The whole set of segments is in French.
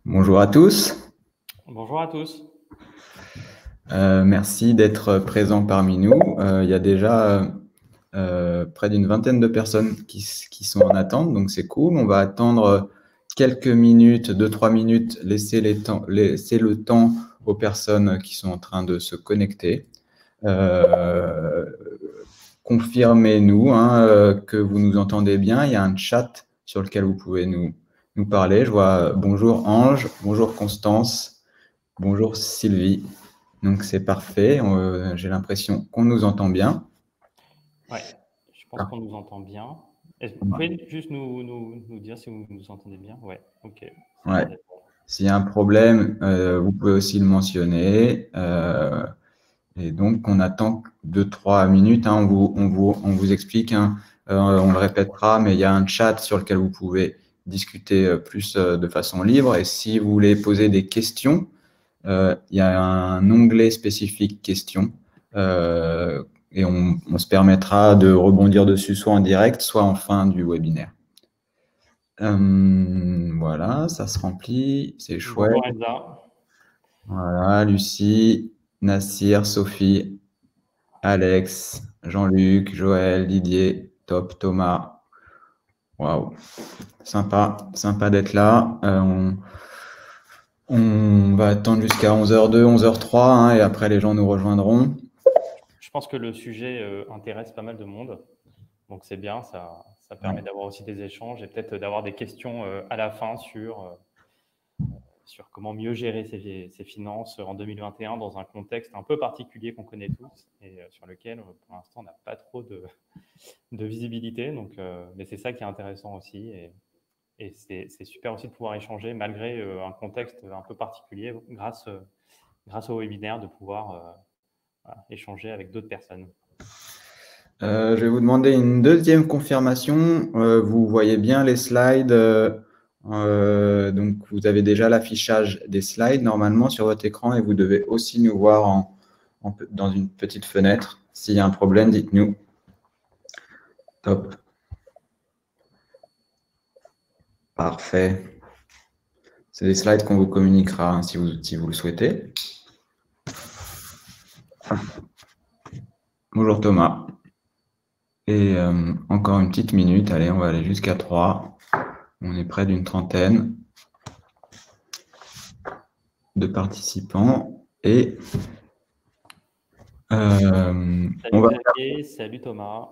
Bonjour à tous. Bonjour à tous. Merci d'être présents parmi nous. Il y a déjà près d'une vingtaine de personnes qui sont en attente, donc c'est cool. On va attendre quelques minutes, 2-3 minutes, laisser le temps aux personnes qui sont en train de se connecter. Confirmez-nous que vous nous entendez bien. Il y a un chat sur lequel vous pouvez nous parler. Je vois bonjour Ange, bonjour Constance, bonjour Sylvie. Donc c'est parfait. J'ai l'impression qu'on nous entend bien. Ouais, je pense qu'on nous entend bien. Vous pouvez juste nous dire si vous nous entendez bien? Ouais, ok. Ça a Ouais. l'air d'être bon. S'il y a un problème, vous pouvez aussi le mentionner. Et donc, on attend 2-3 minutes. On vous explique. On le répétera, mais il y a un chat sur lequel vous pouvez discuter plus de façon libre. Et si vous voulez poser des questions, il y a un onglet spécifique questions. Et on se permettra de rebondir dessus soit en direct, soit en fin du webinaire. Voilà, ça se remplit, c'est chouette. Bonjour Elsa. Voilà, Lucie, Nassir, Sophie, Alex, Jean-Luc, Joël, Didier, top, Thomas. Waouh, sympa, sympa d'être là. On va attendre jusqu'à 11h02, 11h03, et après les gens nous rejoindront. Je pense que le sujet intéresse pas mal de monde, donc c'est bien, ça permet d'avoir aussi des échanges et peut-être d'avoir des questions à la fin sur comment mieux gérer ses finances en 2021 dans un contexte un peu particulier qu'on connaît tous et sur lequel, pour l'instant, on n'a pas trop de visibilité. Donc, mais c'est ça qui est intéressant aussi. Et c'est super aussi de pouvoir échanger malgré un contexte un peu particulier grâce au webinaire, de pouvoir échanger avec d'autres personnes. Je vais vous demander une deuxième confirmation. Vous voyez bien les slides. Donc, vous avez déjà l'affichage des slides normalement sur votre écran et vous devez aussi nous voir dans une petite fenêtre. S'il y a un problème, dites-nous. Top. Parfait. C'est des slides qu'on vous communiquera si vous le souhaitez. Bonjour Thomas. Et encore une petite minute. Allez, on va aller jusqu'à 3. On est près d'une trentaine de participants. Et Salut Xavier, salut Thomas,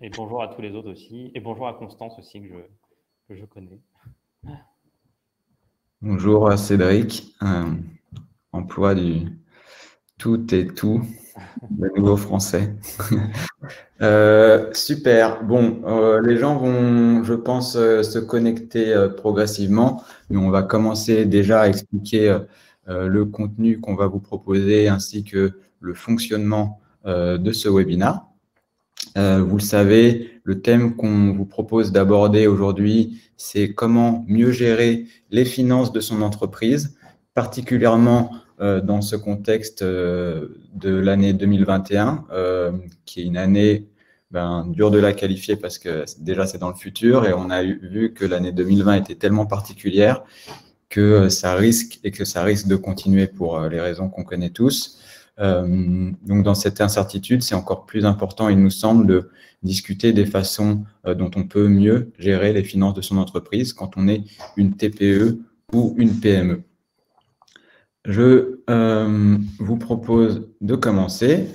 et bonjour à tous les autres aussi, et bonjour à Constance aussi que je connais. Bonjour à Cédric, emploi du tout et tout, le nouveau français. Super. Bon, les gens vont, je pense, se connecter progressivement, mais on va commencer déjà à expliquer le contenu qu'on va vous proposer ainsi que le fonctionnement de ce webinaire. Vous le savez, le thème qu'on vous propose d'aborder aujourd'hui, c'est comment mieux gérer les finances de son entreprise, particulièrement dans ce contexte de l'année 2021, qui est une année dure de la qualifier parce que déjà c'est dans le futur et on a vu que l'année 2020 était tellement particulière que ça risque de continuer pour les raisons qu'on connaît tous. Donc, dans cette incertitude, c'est encore plus important, il nous semble, de discuter des façons dont on peut mieux gérer les finances de son entreprise quand on est une TPE ou une PME. Je vous propose de commencer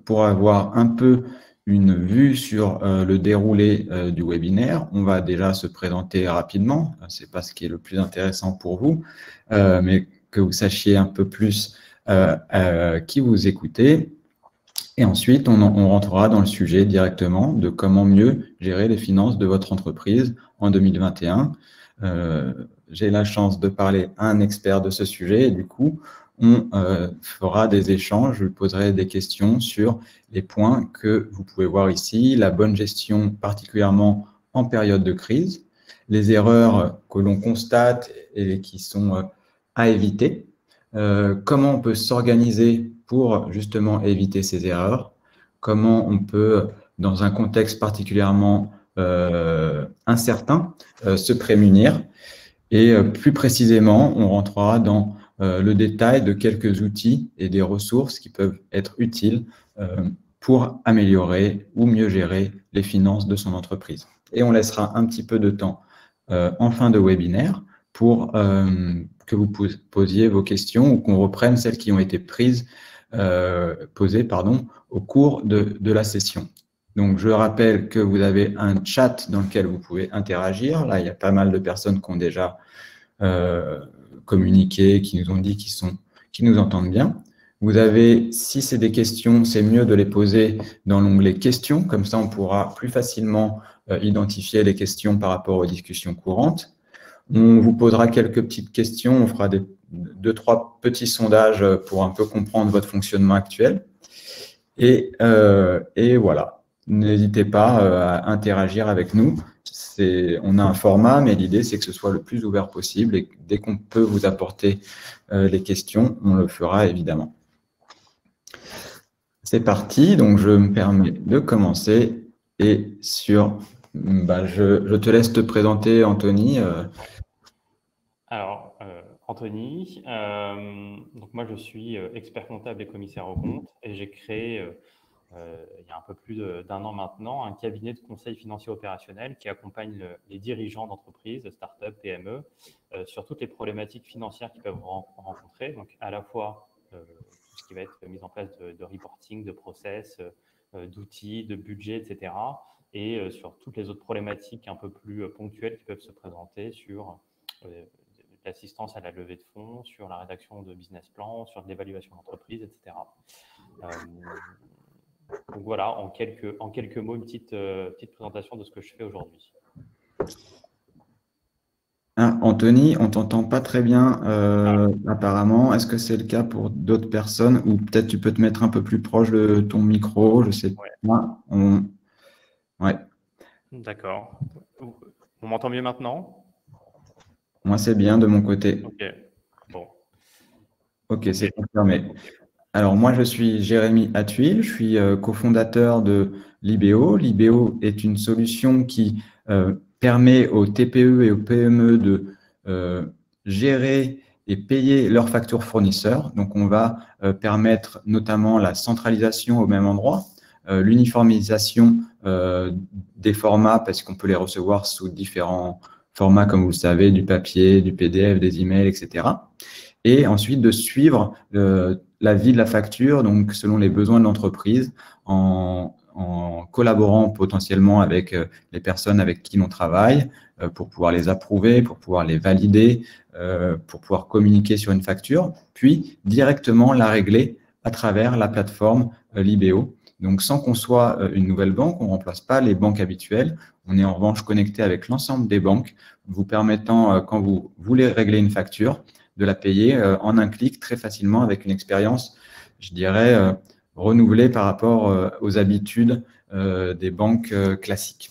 pour avoir un peu une vue sur le déroulé du webinaire. On va déjà se présenter rapidement, ce n'est pas ce qui est le plus intéressant pour vous, mais que vous sachiez un peu plus qui vous écoutez. Et ensuite, on rentrera dans le sujet directement de comment mieux gérer les finances de votre entreprise en 2021. J'ai la chance de parler à un expert de ce sujet et du coup, on fera des échanges, je lui poserai des questions sur les points que vous pouvez voir ici, la bonne gestion particulièrement en période de crise, les erreurs que l'on constate et qui sont à éviter, comment on peut s'organiser pour justement éviter ces erreurs, comment on peut, dans un contexte particulièrement incertain, se prémunir. Et plus précisément, on rentrera dans le détail de quelques outils et des ressources qui peuvent être utiles pour améliorer ou mieux gérer les finances de son entreprise. Et on laissera un petit peu de temps en fin de webinaire pour que vous posiez vos questions ou qu'on reprenne celles qui ont été posées au cours de la session. Donc, je rappelle que vous avez un chat dans lequel vous pouvez interagir. Là, il y a pas mal de personnes qui ont déjà communiqué, qui nous ont dit qu'ils nous entendent bien. Vous avez, si c'est des questions, c'est mieux de les poser dans l'onglet questions. Comme ça, on pourra plus facilement identifier les questions par rapport aux discussions courantes. On vous posera quelques petites questions. On fera 2-3 petits sondages pour un peu comprendre votre fonctionnement actuel. Et voilà. N'hésitez pas à interagir avec nous. On a un format, mais l'idée, c'est que ce soit le plus ouvert possible. Et dès qu'on peut vous apporter les questions, on le fera évidemment. C'est parti. Donc, je me permets de commencer. Et je te laisse te présenter, Anthony. Alors, Anthony, donc moi, je suis expert comptable et commissaire aux comptes. Et j'ai créé il y a un peu plus d'un an maintenant, un cabinet de conseil financier opérationnel qui accompagne les dirigeants d'entreprises, de start-up, PME, sur toutes les problématiques financières qu'ils peuvent rencontrer. Donc, à la fois tout ce qui va être mis en place de reporting, de process, d'outils, de budget, etc. Et sur toutes les autres problématiques un peu plus ponctuelles qui peuvent se présenter sur l'assistance à la levée de fonds, sur la rédaction de business plans, sur l'évaluation d'entreprise, etc. Donc voilà, en quelques mots, une petite présentation de ce que je fais aujourd'hui. Anthony, on ne t'entend pas très bien apparemment. Est-ce que c'est le cas pour d'autres personnes ou peut-être tu peux te mettre un peu plus proche de ton micro, je sais pas. Ouais. D'accord. On m'entend mieux maintenant? Moi, c'est bien de mon côté. Ok, bon. Ok, c'est confirmé. Alors, moi, je suis Jérémy Attuil, je suis cofondateur de Libéo. Libéo est une solution qui permet aux TPE et aux PME de gérer et payer leurs factures fournisseurs. Donc, on va permettre notamment la centralisation au même endroit, l'uniformisation des formats parce qu'on peut les recevoir sous différents formats, comme vous le savez, du papier, du PDF, des emails, etc. Et ensuite de suivre la vie de la facture, donc selon les besoins de l'entreprise, en collaborant potentiellement avec les personnes avec qui l'on travaille pour pouvoir les approuver, pour pouvoir les valider, pour pouvoir communiquer sur une facture, puis directement la régler à travers la plateforme Libéo. Donc, sans qu'on soit une nouvelle banque, on ne remplace pas les banques habituelles. On est en revanche connecté avec l'ensemble des banques, vous permettant, quand vous voulez régler une facture, de la payer en un clic très facilement avec une expérience, je dirais, renouvelée par rapport aux habitudes des banques classiques.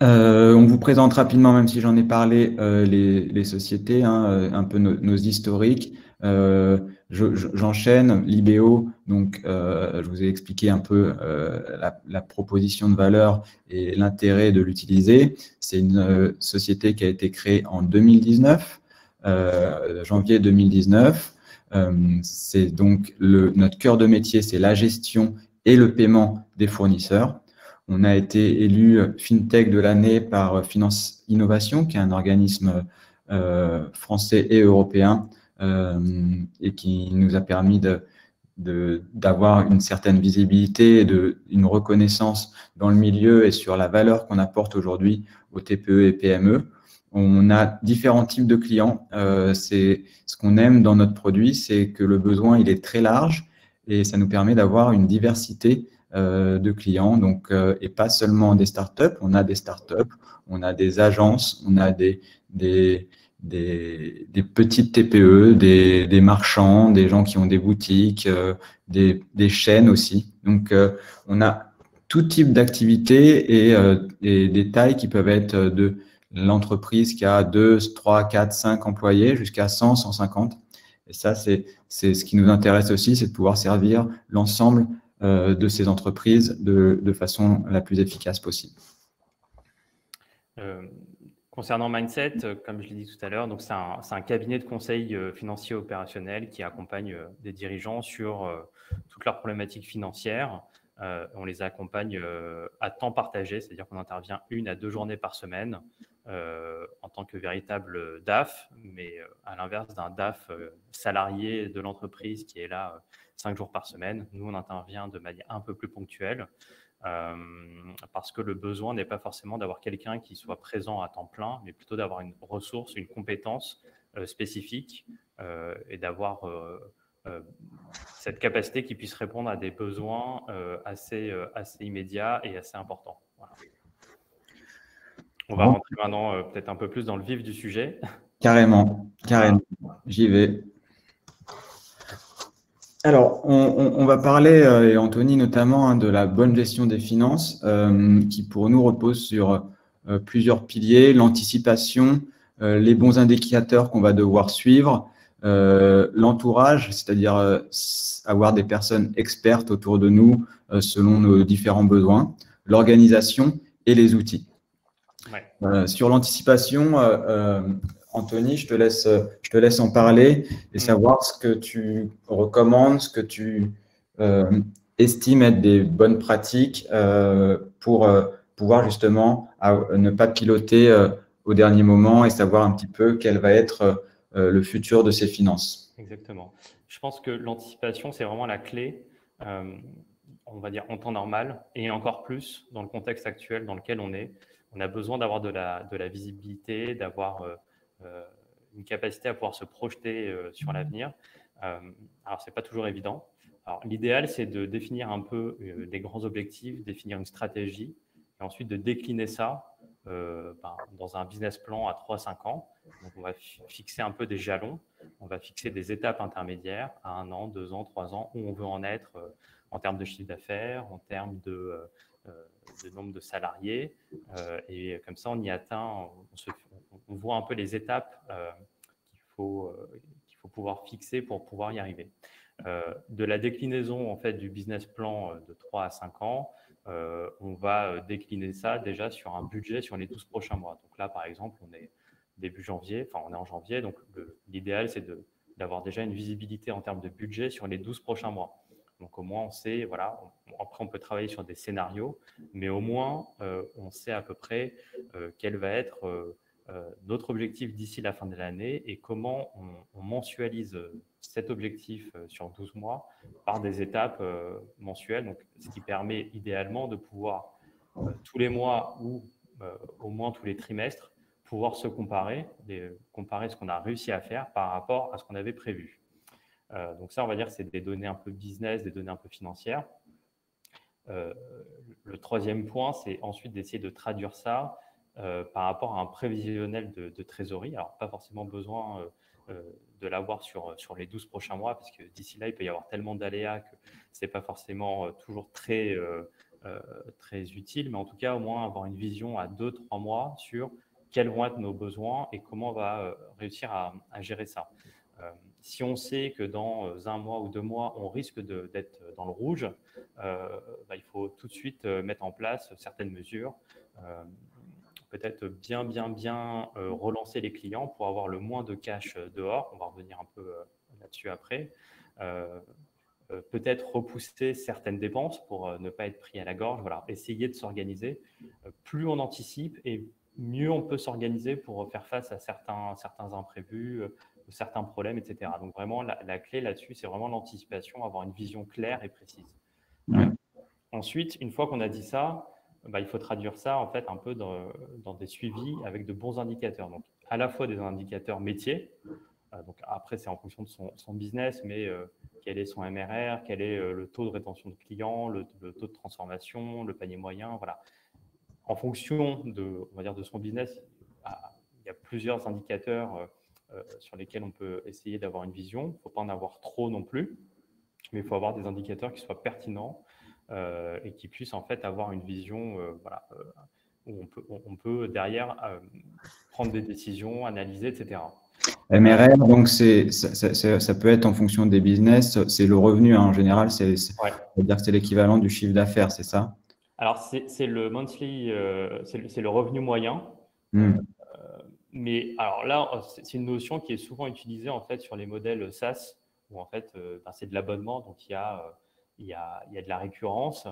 On vous présente rapidement, même si j'en ai parlé, les sociétés, un peu nos historiques. J'enchaîne. Libéo, donc je vous ai expliqué un peu la proposition de valeur et l'intérêt de l'utiliser. C'est une société qui a été créée en 2019, janvier 2019. C'est donc notre cœur de métier, c'est la gestion et le paiement des fournisseurs. On a été élu FinTech de l'année par Finance Innovation, qui est un organisme français et européen et qui nous a permis d'avoir une certaine visibilité et une reconnaissance dans le milieu et sur la valeur qu'on apporte aujourd'hui aux TPE et PME. On a différents types de clients. C'est ce qu'on aime dans notre produit, c'est que le besoin il est très large et ça nous permet d'avoir une diversité de clients, donc, et pas seulement des startups. On a des startups, on a des agences, on a des petites TPE, des marchands, des gens qui ont des boutiques, des chaînes aussi. Donc, on a tout type d'activités et des tailles qui peuvent être de l'entreprise qui a 2, 3, 4, 5 employés jusqu'à 100, 150. Et ça, c'est ce qui nous intéresse aussi, c'est de pouvoir servir l'ensemble de ces entreprises de façon la plus efficace possible. Concernant Mindset, comme je l'ai dit tout à l'heure, donc c'est un cabinet de conseil financier opérationnel qui accompagne des dirigeants sur toutes leurs problématiques financières. On les accompagne à temps partagé, c'est-à-dire qu'on intervient 1 à 2 journées par semaine en tant que véritable DAF, mais à l'inverse d'un DAF salarié de l'entreprise qui est là 5 jours par semaine. Nous, on intervient de manière un peu plus ponctuelle. Parce que le besoin n'est pas forcément d'avoir quelqu'un qui soit présent à temps plein, mais plutôt d'avoir une ressource, une compétence spécifique et d'avoir cette capacité qui puisse répondre à des besoins assez immédiats et assez importants. Voilà. On va rentrer maintenant peut-être un peu plus dans le vif du sujet. Carrément, carrément. J'y vais. Alors, on va parler, et Anthony notamment, de la bonne gestion des finances, qui pour nous repose sur plusieurs piliers, l'anticipation, les bons indicateurs qu'on va devoir suivre, l'entourage, c'est-à-dire avoir des personnes expertes autour de nous selon nos différents besoins, l'organisation et les outils. Ouais. Sur l'anticipation, Anthony, je te laisse en parler et savoir ce que tu recommandes, ce que tu estimes être des bonnes pratiques pour pouvoir justement ne pas piloter au dernier moment et savoir un petit peu quel va être le futur de ses finances. Exactement. Je pense que l'anticipation, c'est vraiment la clé, on va dire en temps normal, et encore plus dans le contexte actuel dans lequel on est. On a besoin d'avoir de la visibilité, d'avoir une capacité à pouvoir se projeter sur l'avenir. Alors, ce n'est pas toujours évident. Alors, l'idéal, c'est de définir un peu des grands objectifs, définir une stratégie, et ensuite de décliner ça dans un business plan à 3-5 ans. Donc, on va fixer un peu des jalons, on va fixer des étapes intermédiaires à 1 an, 2 ans, 3 ans, où on veut en être en termes de chiffre d'affaires, en termes de nombre de salariés. Et comme ça, on y atteint, on voit un peu les étapes qu'il faut pouvoir fixer pour pouvoir y arriver. De la déclinaison en fait, du business plan de 3 à 5 ans, on va décliner ça déjà sur un budget sur les 12 prochains mois. Donc là, par exemple, on est début janvier, enfin on est en janvier, donc l'idéal, c'est d'avoir déjà une visibilité en termes de budget sur les 12 prochains mois. Donc au moins, on sait, voilà, après on peut travailler sur des scénarios, mais au moins, on sait à peu près quel va être notre objectif d'ici la fin de l'année et comment on mensualise cet objectif sur 12 mois par des étapes mensuelles, donc, ce qui permet idéalement de pouvoir tous les mois ou au moins tous les trimestres pouvoir se comparer ce qu'on a réussi à faire par rapport à ce qu'on avait prévu. Donc ça, on va dire, c'est des données un peu business, des données un peu financières. Le troisième point, c'est ensuite d'essayer de traduire ça par rapport à un prévisionnel de trésorerie. Alors, pas forcément besoin de l'avoir sur les 12 prochains mois, parce que d'ici là, il peut y avoir tellement d'aléas que ce n'est pas forcément toujours très utile, mais en tout cas, au moins avoir une vision à 2-3 mois sur quels vont être nos besoins et comment on va réussir à gérer ça. Si on sait que dans 1 mois ou 2 mois, on risque d'être dans le rouge, il faut tout de suite mettre en place certaines mesures, peut-être bien relancer les clients pour avoir le moins de cash dehors. On va revenir un peu là-dessus après. Peut-être repousser certaines dépenses pour ne pas être pris à la gorge. Voilà, essayer de s'organiser. Plus on anticipe et mieux on peut s'organiser pour faire face à certains imprévus, certains problèmes, etc. Donc vraiment, la clé là-dessus, c'est vraiment l'anticipation, avoir une vision claire et précise. Ensuite, une fois qu'on a dit ça, il faut traduire ça en fait un peu dans des suivis avec de bons indicateurs. Donc à la fois des indicateurs métiers, donc après c'est en fonction de son business, mais quel est son MRR, quel est le taux de rétention de clients, le taux de transformation, le panier moyen, voilà. En fonction on va dire, de son business, il y a plusieurs indicateurs sur lesquels on peut essayer d'avoir une vision. Il ne faut pas en avoir trop non plus, mais il faut avoir des indicateurs qui soient pertinents et qui puissent en fait avoir une vision où on peut derrière prendre des décisions, analyser, etc. MRR, donc ça peut être en fonction des business, c'est le revenu hein, en général, c'est-à-dire que c'est l'équivalent du chiffre d'affaires, c'est ça? Alors, c'est le monthly, c'est le revenu moyen. Hmm. Mais alors là, c'est une notion qui est souvent utilisée en fait sur les modèles SaaS, où en fait, c'est de l'abonnement, donc il y a de la récurrence,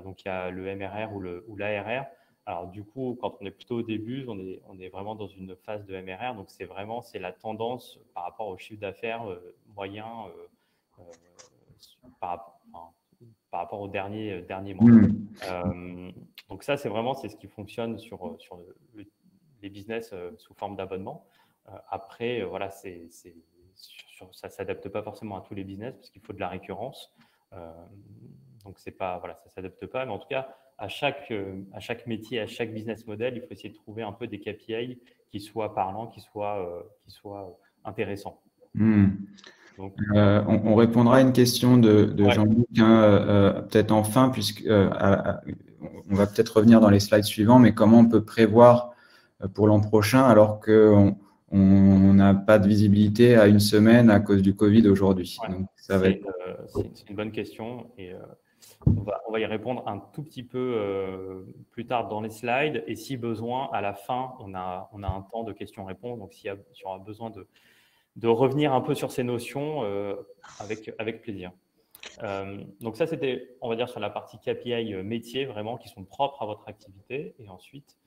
donc il y a le MRR ou l'ARR. Alors du coup, quand on est plutôt au début, on est vraiment dans une phase de MRR, donc c'est la tendance par rapport au chiffre d'affaires moyen enfin, par rapport au dernier mois. Donc ça, c'est ce qui fonctionne sur les business sous forme d'abonnement. Après, voilà, ça ne s'adapte pas forcément à tous les business parce qu'il faut de la récurrence. Donc, voilà, ça ne s'adapte pas. Mais en tout cas, à chaque métier, à chaque business model, il faut essayer de trouver un peu des KPI qui soient parlants, qui soient intéressants. Donc, on répondra à une question de ouais. Jean-Luc, peut-être enfin, on va peut-être revenir dans les slides suivants, mais comment on peut prévoir pour l'an prochain alors qu'on n'a pas de visibilité à une semaine à cause du Covid aujourd'hui. Ouais. C'est une bonne question et on va y répondre un tout petit peu plus tard dans les slides. Et si besoin, à la fin, on a un temps de questions-réponses. Donc, si on a besoin de revenir un peu sur ces notions, avec plaisir. Donc ça, c'était, on va dire, sur la partie KPI métier, vraiment, qui sont propres à votre activité. Et ensuite,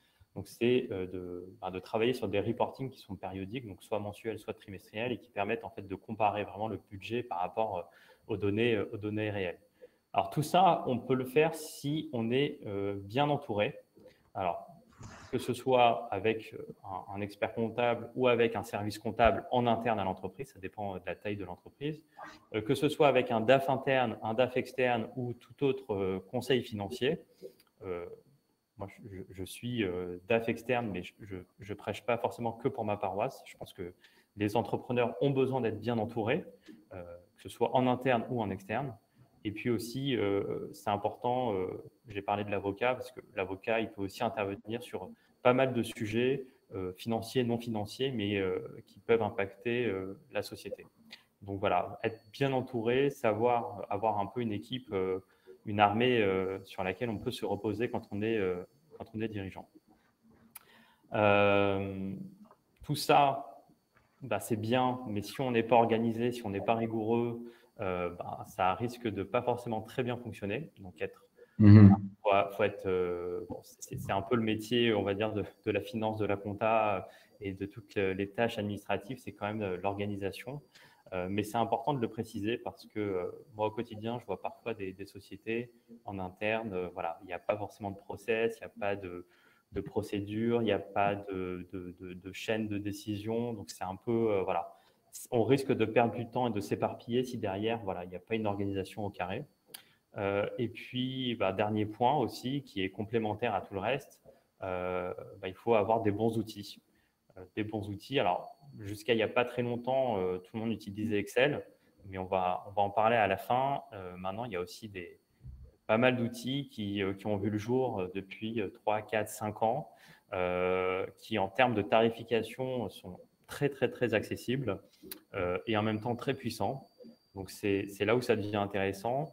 c'est de travailler sur des reportings qui sont périodiques, donc soit mensuels, soit trimestriels, et qui permettent en fait de comparer vraiment le budget par rapport aux données réelles. Alors tout ça, on peut le faire si on est bien entouré. Alors, que ce soit avec un expert comptable ou avec un service comptable en interne à l'entreprise, ça dépend de la taille de l'entreprise, que ce soit avec un DAF interne, un DAF externe ou tout autre conseil financier. Moi, je suis DAF externe, mais je prêche pas forcément que pour ma paroisse. Je pense que les entrepreneurs ont besoin d'être bien entourés, que ce soit en interne ou en externe. Et puis aussi, c'est important, j'ai parlé de l'avocat, parce que l'avocat, il peut aussi intervenir sur pas mal de sujets financiers, non financiers, mais qui peuvent impacter la société. Donc voilà, être bien entouré, savoir avoir un peu une équipe, une armée sur laquelle on peut se reposer quand on est dirigeant. Tout ça, c'est bien, mais si on n'est pas organisé, si on n'est pas rigoureux, ça risque de pas forcément très bien fonctionner. Donc faut être, c'est un peu le métier, on va dire, de la finance, de la compta et de toutes les tâches administratives, c'est quand même l'organisation. Mais c'est important de le préciser parce que moi, au quotidien, je vois parfois des sociétés en interne, voilà, il n'y a pas forcément de process, il n'y a pas de procédure, il n'y a pas de chaîne de décision. Donc, c'est un peu, voilà, on risque de perdre du temps et de s'éparpiller si derrière, voilà, il n'y a pas une organisation au carré. Et puis, dernier point aussi, qui est complémentaire à tout le reste, il faut avoir des bons outils. Alors, jusqu'à il n'y a pas très longtemps, tout le monde utilisait Excel, mais on va en parler à la fin. Maintenant, il y a aussi pas mal d'outils qui ont vu le jour depuis 3, 4, 5 ans, qui en termes de tarification sont très, très, très accessibles et en même temps très puissants. Donc, c'est là où ça devient intéressant.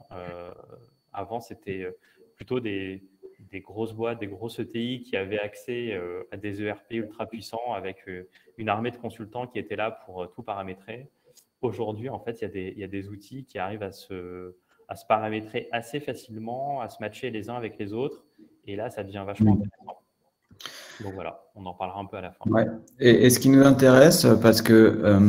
Avant, c'était plutôt des grosses boîtes, des grosses ETI qui avaient accès à des ERP ultra puissants avec une armée de consultants qui étaient là pour tout paramétrer. Aujourd'hui, en fait, il y a des outils qui arrivent à se paramétrer assez facilement, à se matcher les uns avec les autres. Et là, ça devient vachement intéressant. Donc voilà, on en parlera un peu à la fin. Ouais. Et ce qui nous intéresse, parce que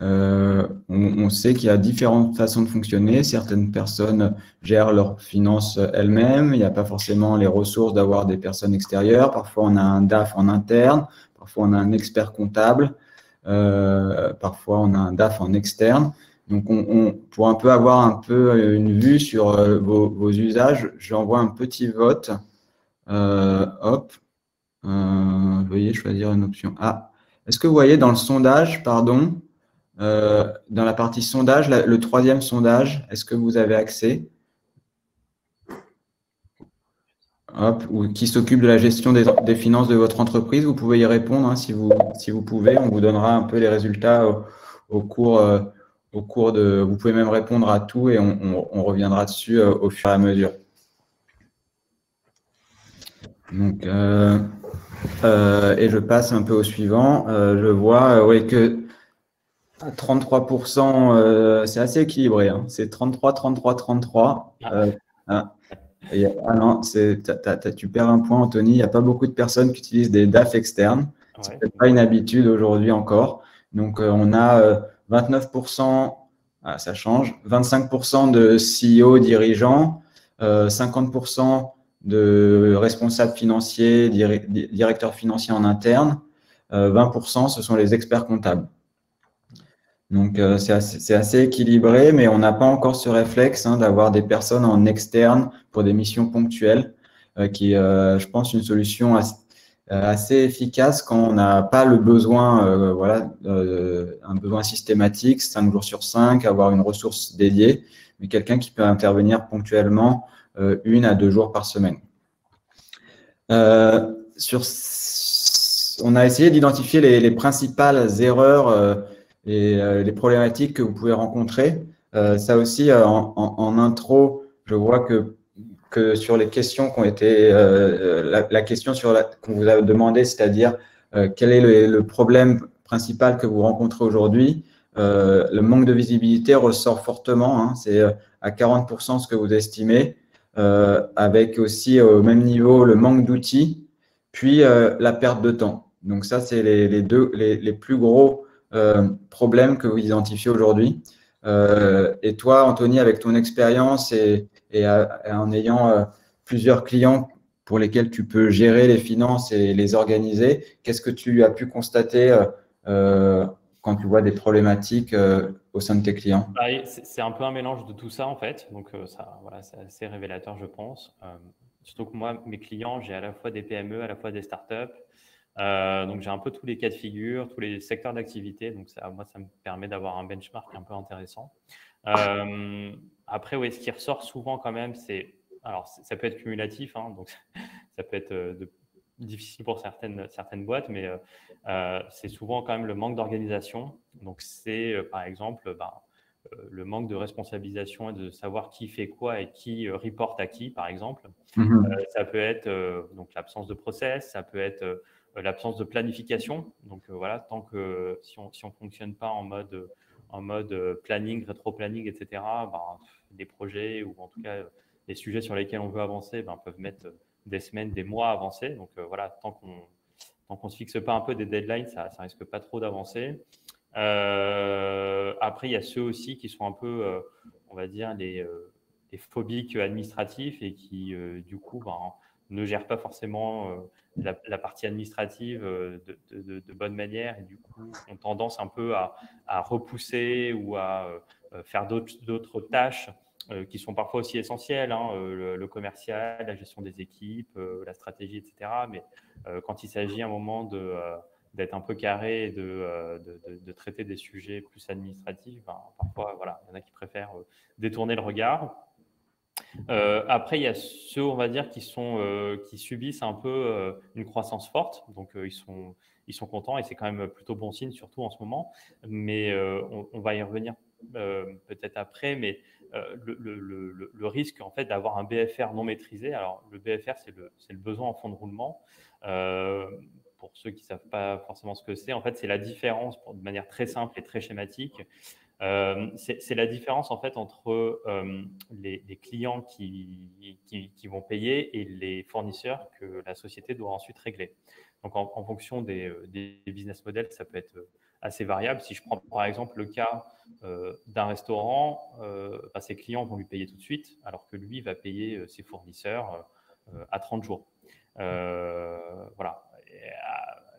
on sait qu'il y a différentes façons de fonctionner. Certaines personnes gèrent leurs finances elles-mêmes. Il n'y a pas forcément les ressources d'avoir des personnes extérieures. Parfois, on a un DAF en interne. Parfois, on a un expert comptable. Parfois, on a un DAF en externe. Donc, pour un peu avoir un peu une vue sur vos usages, j'envoie un petit vote. Hop. Veuillez choisir une option. Ah, est-ce que vous voyez dans le sondage, pardon, dans la partie sondage, le troisième sondage, est-ce que vous avez accès? hop, ou qui s'occupe de la gestion des finances de votre entreprise. Vous pouvez y répondre hein, si vous pouvez. On vous donnera un peu les résultats au cours, au cours de. Vous pouvez même répondre à tout et on reviendra dessus au fur et à mesure. Donc, et je passe un peu au suivant. Je vois ouais, que à 33%, c'est assez équilibré. Hein. C'est 33, 33, 33. Ah, non, tu perds un point, Anthony. Il n'y a pas beaucoup de personnes qui utilisent des DAF externes. C'est peut-être pas une habitude aujourd'hui encore. Donc, on a 29%, ça change, 25% de CEO dirigeants, 50% de responsables financiers, directeurs financiers en interne, 20% ce sont les experts comptables. Donc, c'est assez équilibré, mais on n'a pas encore ce réflexe hein, d'avoir des personnes en externe pour des missions ponctuelles, qui est, je pense, une solution assez efficace quand on n'a pas le besoin, voilà, un besoin systématique, 5 jours sur 5, avoir une ressource dédiée, mais quelqu'un qui peut intervenir ponctuellement 1 à 2 jours par semaine. On a essayé d'identifier les principales erreurs et les problématiques que vous pouvez rencontrer. Ça aussi, en intro, je vois que sur les questions qui ont été, la question qu'on vous a demandé, c'est-à-dire quel est le problème principal que vous rencontrez aujourd'hui, le manque de visibilité ressort fortement. Hein, c'est à 40% ce que vous estimez, avec aussi au même niveau le manque d'outils, puis la perte de temps. Donc ça, c'est les plus gros problèmes que vous identifiez aujourd'hui. Et toi, Anthony, avec ton expérience et en ayant plusieurs clients pour lesquels tu peux gérer les finances et les organiser, qu'est-ce que tu as pu constater quand tu vois des problématiques au sein de tes clients? C'est un peu un mélange de tout ça en fait, donc ça, voilà, c'est assez révélateur, je pense. Surtout que moi, mes clients, j'ai à la fois des PME, à la fois des startups. Donc j'ai un peu tous les cas de figure, tous les secteurs d'activité. Donc moi, ça me permet d'avoir un benchmark un peu intéressant. Après, oui, ce qui ressort souvent quand même, alors ça peut être cumulatif, hein, donc ça peut être difficile pour certaines boîtes, mais c'est souvent quand même le manque d'organisation. Donc c'est par exemple le manque de responsabilisation et de savoir qui fait quoi et qui reporte à qui, par exemple. Ça peut être donc l'absence de process, ça peut être l'absence de planification. Donc voilà, tant que si on fonctionne pas en mode planning, rétro-planning, etc., les projets ou en tout cas les sujets sur lesquels on veut avancer peuvent mettre des semaines, des mois à avancer. Donc voilà, tant qu'on ne se fixe pas un peu des deadlines, ça risque pas trop d'avancer. Après, il y a ceux aussi qui sont un peu, on va dire, les phobiques administratifs et qui, du coup, ne gèrent pas forcément la partie administrative de bonne manière et du coup ont tendance un peu à repousser ou à faire d'autres tâches qui sont parfois aussi essentielles, hein, le commercial, la gestion des équipes, la stratégie, etc. Mais quand il s'agit à un moment d'être un peu carré et de traiter des sujets plus administratifs, parfois, voilà, il y en a qui préfèrent détourner le regard. Après, il y a ceux, on va dire, qui subissent un peu une croissance forte. Donc, ils sont contents et c'est quand même plutôt bon signe, surtout en ce moment. Mais on va y revenir peut-être après. Mais le risque, en fait, d'avoir un BFR non maîtrisé. Alors, le BFR, c'est le besoin en fond de roulement. Pour ceux qui ne savent pas forcément ce que c'est, en fait, c'est la différence, de manière très simple et très schématique, c'est la différence en fait entre les clients qui vont payer et les fournisseurs que la société doit ensuite régler. Donc en fonction des business models, ça peut être assez variable. Si je prends par exemple le cas d'un restaurant, ses clients vont lui payer tout de suite, alors que lui va payer ses fournisseurs à 30 jours. Voilà.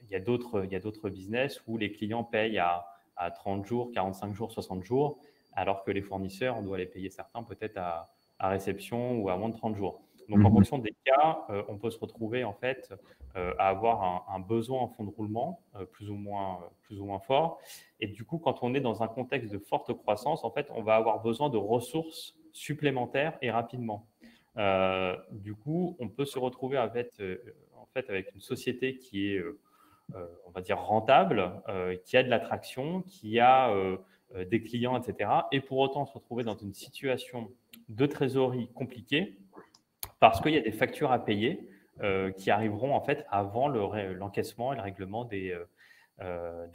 Il y a d'autres business où les clients payent à 30 jours, 45 jours, 60 jours, alors que les fournisseurs, on doit les payer certains peut-être à réception ou à moins de 30 jours. Donc, en fonction des cas, on peut se retrouver en fait à avoir un besoin en fond de roulement plus ou moins fort. Et du coup, quand on est dans un contexte de forte croissance, en fait, on va avoir besoin de ressources supplémentaires et rapidement. Du coup, on peut se retrouver en fait avec une société qui est, on va dire, rentable, qui a de l'attraction, qui a des clients, etc. Et pour autant se retrouver dans une situation de trésorerie compliquée parce qu'il y a des factures à payer qui arriveront en fait avant l'encaissement et le règlement des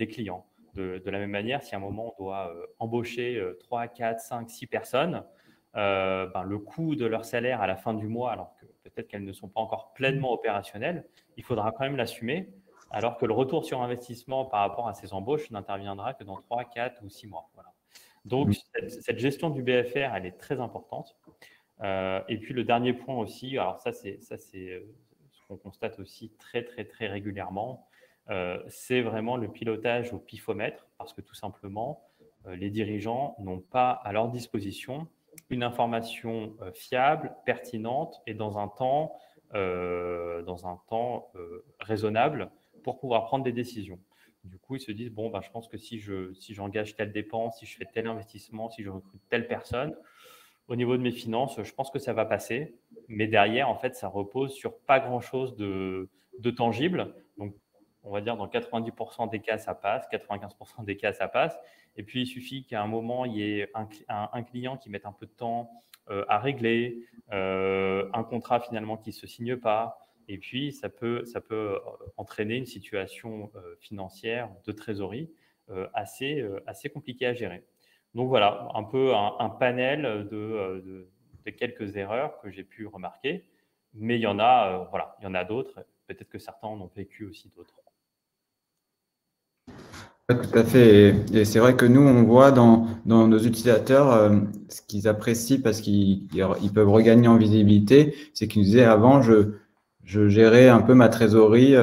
clients. De la même manière, si à un moment on doit embaucher 3, 4, 5, 6 personnes, le coût de leur salaire à la fin du mois, alors que peut-être qu'elles ne sont pas encore pleinement opérationnelles, il faudra quand même l'assumer, alors que le retour sur investissement par rapport à ces embauches n'interviendra que dans 3, 4 ou 6 mois. Voilà. Donc, cette gestion du BFR, elle est très importante. Et puis, le dernier point aussi, alors ça, c'est ce qu'on constate aussi très, très, très régulièrement, c'est vraiment le pilotage au pifomètre, parce que tout simplement, les dirigeants n'ont pas à leur disposition une information fiable, pertinente et dans un temps raisonnable pour pouvoir prendre des décisions. Du coup, ils se disent, bon, je pense que si j'engage telle dépense, si je fais tel investissement, si je recrute telle personne, au niveau de mes finances, je pense que ça va passer. Mais derrière, en fait, ça repose sur pas grand-chose de tangible. Donc, on va dire dans 90% des cas, ça passe, 95% des cas, ça passe. Et puis, il suffit qu'à un moment, il y ait un client qui mette un peu de temps à régler, un contrat finalement qui ne se signe pas. Et puis, ça peut entraîner une situation financière de trésorerie assez compliquée à gérer. Donc voilà, un peu un panel de quelques erreurs que j'ai pu remarquer. Mais il y en a, il y en a d'autres. Peut-être que certains en ont vécu aussi d'autres. Ouais, tout à fait. Et c'est vrai que nous, on voit dans nos utilisateurs ce qu'ils apprécient parce qu'ils peuvent regagner en visibilité. C'est qu'ils nous disaient avant, je gérais un peu ma trésorerie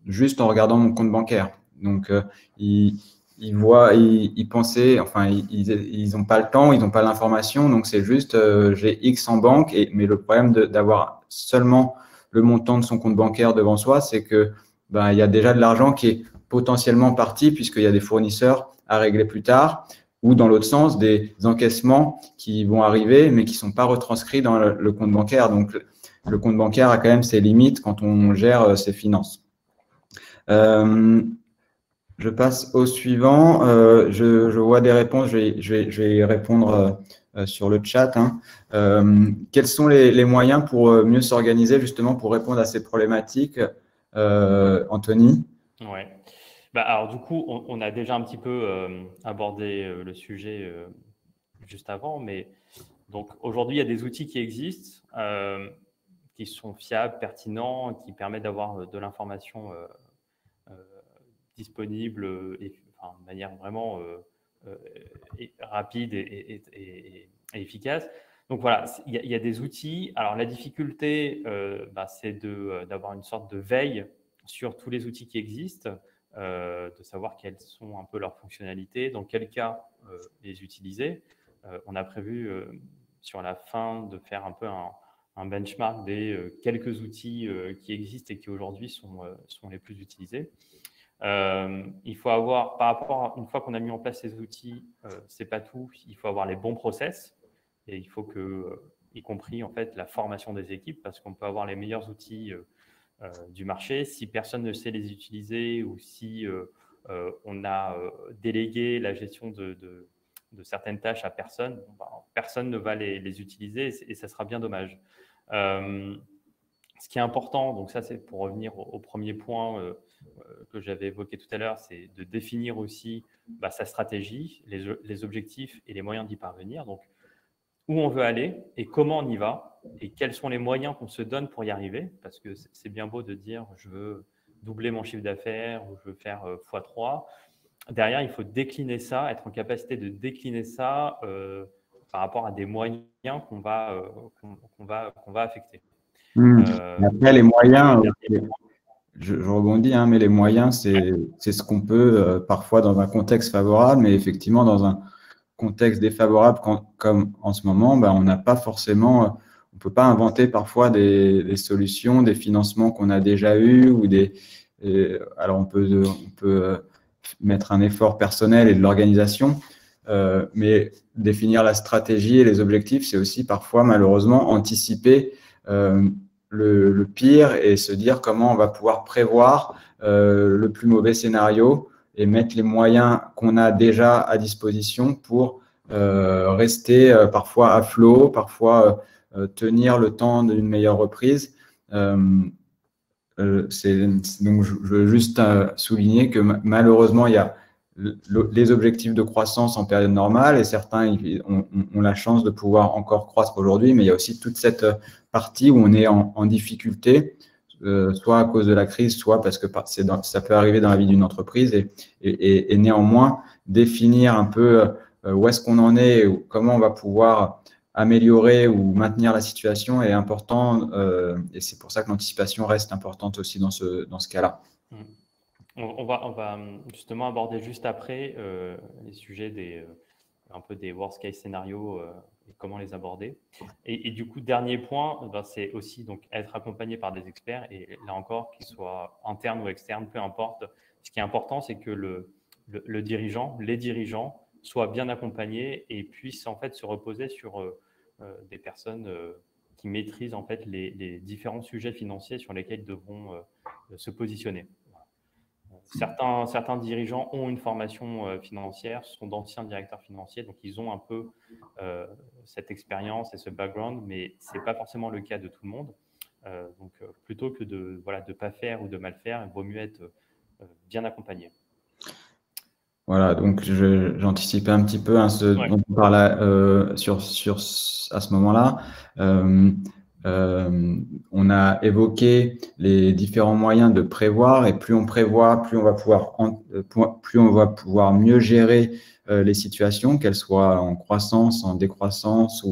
juste en regardant mon compte bancaire. Donc, ils pensaient, enfin, ils n'ont pas le temps, ils n'ont pas l'information. Donc, c'est juste, j'ai X en banque. Mais le problème d'avoir seulement le montant de son compte bancaire devant soi, c'est que il y a déjà de l'argent qui est potentiellement parti puisqu'il y a des fournisseurs à régler plus tard ou dans l'autre sens, des encaissements qui vont arriver mais qui ne sont pas retranscrits dans le compte bancaire. Donc, le compte bancaire a quand même ses limites quand on gère ses finances. Je passe au suivant. Je vois des réponses. Je vais y répondre sur le chat. Quels sont les moyens pour mieux s'organiser justement pour répondre à ces problématiques, Anthony? Ouais. Alors du coup, on a déjà un petit peu abordé le sujet juste avant, mais donc aujourd'hui, il y a des outils qui existent, qui sont fiables, pertinents, qui permettent d'avoir de l'information disponible et de manière vraiment rapide et efficace. Donc voilà, il y a des outils. Alors la difficulté, c'est d'avoir une sorte de veille sur tous les outils qui existent, de savoir quelles sont un peu leurs fonctionnalités, dans quel cas les utiliser. On a prévu sur la fin de faire un peu un benchmark des quelques outils qui existent et qui aujourd'hui sont les plus utilisés. Il faut avoir, une fois qu'on a mis en place ces outils, c'est pas tout, il faut avoir les bons process et il faut que, y compris en fait la formation des équipes, parce qu'on peut avoir les meilleurs outils du marché, si personne ne sait les utiliser ou si on a délégué la gestion de certaines tâches à personne, personne ne va les utiliser et ça sera bien dommage. Ce qui est important, donc ça c'est pour revenir au premier point que j'avais évoqué tout à l'heure, c'est de définir aussi sa stratégie, les objectifs et les moyens d'y parvenir. Donc, où on veut aller et comment on y va et quels sont les moyens qu'on se donne pour y arriver. Parce que c'est bien beau de dire je veux doubler mon chiffre d'affaires ou je veux faire x3. Derrière, il faut décliner ça, être en capacité de décliner ça par rapport à des moyens qu'on va affecter. Après, les moyens, je rebondis, mais les moyens, c'est ce qu'on peut parfois dans un contexte favorable, mais effectivement, dans un contexte défavorable comme en ce moment, on n'a pas forcément, on ne peut pas inventer parfois des solutions, des financements qu'on a déjà eus ou alors on peut mettre un effort personnel et de l'organisation, mais définir la stratégie et les objectifs, c'est aussi parfois malheureusement anticiper le pire et se dire comment on va pouvoir prévoir le plus mauvais scénario et mettre les moyens qu'on a déjà à disposition pour rester parfois à flot, parfois tenir le temps d'une meilleure reprise. Donc, je veux juste souligner que malheureusement, il y a les objectifs de croissance en période normale et certains ont la chance de pouvoir encore croître aujourd'hui, mais il y a aussi toute cette partie où on est en difficulté, soit à cause de la crise, soit parce que ça peut arriver dans la vie d'une entreprise et néanmoins définir un peu où est-ce qu'on en est, ou comment on va pouvoir améliorer ou maintenir la situation est important et c'est pour ça que l'anticipation reste importante aussi dans ce cas-là. On va justement aborder juste après les sujets un peu des worst case scénarios et comment les aborder. Et du coup, dernier point, c'est aussi donc être accompagné par des experts et là encore, qu'ils soient internes ou externes, peu importe. Ce qui est important, c'est que les dirigeants soient bien accompagnés et puissent en fait se reposer sur des personnes qui maîtrisent en fait les différents sujets financiers sur lesquels ils devront se positionner. Certains dirigeants ont une formation financière, sont d'anciens directeurs financiers, donc ils ont un peu cette expérience et ce background, mais ce n'est pas forcément le cas de tout le monde. Donc, plutôt que de ne pas faire ou de mal faire, il vaut mieux être bien accompagné. Voilà, donc j'anticipais un petit peu ce dont on parlait à ce moment-là. On a évoqué les différents moyens de prévoir et plus on prévoit, plus on va pouvoir mieux gérer les situations, qu'elles soient en croissance, en décroissance